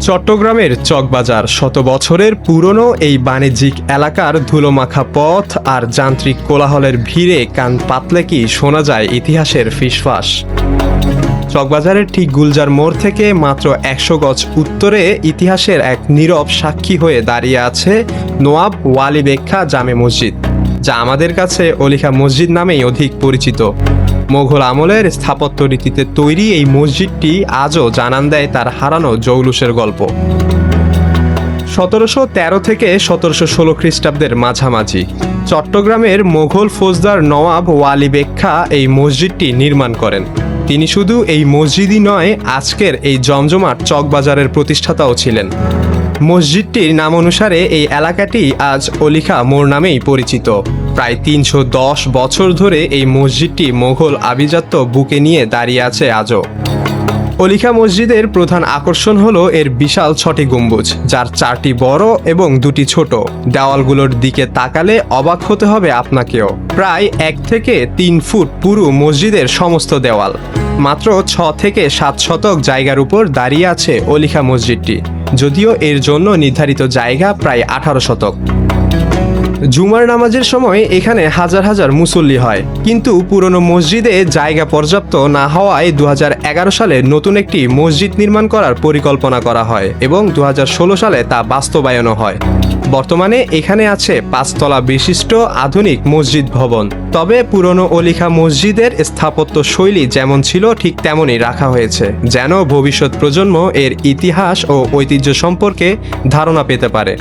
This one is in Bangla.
চট্টগ্রামের চকবাজার শত বছরের পুরনো এই বাণিজ্যিক এলাকার ধুলোমাখা পথ আর যান্ত্রিক কোলাহলের ভিড়ে কান পাতলে কি শোনা যায় ইতিহাসের ফিসফাস। চকবাজারের ঠিক গুলজার মোড় থেকে মাত্র ১০০ গজ উত্তরে ইতিহাসের এক নীরব সাক্ষী হয়ে দাঁড়িয়ে আছে নওয়াব ওয়ালি বেখ্যা জামে মসজিদ, যা আমাদের কাছে অলিখা মসজিদ নামেই অধিক পরিচিত। মোঘল আমলের স্থাপত্য রীতিতে তৈরি এই মসজিদটি আজও জানান দেয় তার হারানো জৌলুসের গল্প। ১৭১৩ থেকে ১৭১৬ খ্রিস্টাব্দের মাঝামাঝি চট্টগ্রামের মোঘল ফৌজদার নওয়াব ওয়ালি বেখ্যা এই মসজিদটি নির্মাণ করেন। তিনি শুধু এই মসজিদই নয়, আজকের এই জমজমাট চকবাজারের প্রতিষ্ঠাতাও ছিলেন। মসজিদটির নাম অনুসারে এই এলাকাটি আজ অলিখা মোড় নামেই পরিচিত। প্রায় ৩১০ বছর ধরে এই মসজিদটি মোঘল আভিজাত্য বুকে নিয়ে দাঁড়িয়ে আছে আজও। অলিখা মসজিদের প্রধান আকর্ষণ হলো এর বিশাল ৬টি গম্বুজ, যার ৪টি বড় এবং ২টি ছোট। দেওয়ালগুলোর দিকে তাকালে অবাক হতে হবে আপনাকেও। প্রায় ১ থেকে ৩ ফুট পুরো মসজিদের সমস্ত দেওয়াল। মাত্র ৬ থেকে ৭ শতক জায়গার উপর দাঁড়িয়ে আছে অলিখা মসজিদটি, যদিও এর জন্য নির্ধারিত জায়গা প্রায় ১৮ শতক। জুমার নামাজের সময় এখানে হাজার হাজার মুসল্লি হয়, কিন্তু পুরনো মসজিদে জায়গা পর্যাপ্ত না হওয়ায় ২০১১ সালে নতুন একটি মসজিদ নির্মাণ করার পরিকল্পনা করা হয় এবং ২০১৬ সালে তা বাস্তবায়নও হয়। বর্তমানে এখানে আছে ৫ তলা বিশিষ্ট আধুনিক মসজিদ ভবন। তবে পুরনো অলিখা মসজিদের স্থাপত্য শৈলী যেমন ছিল ঠিক তেমনই রাখা হয়েছে, যেন ভবিষ্যৎ প্রজন্ম এর ইতিহাস ও ঐতিহ্য সম্পর্কে ধারণা পেতে পারে।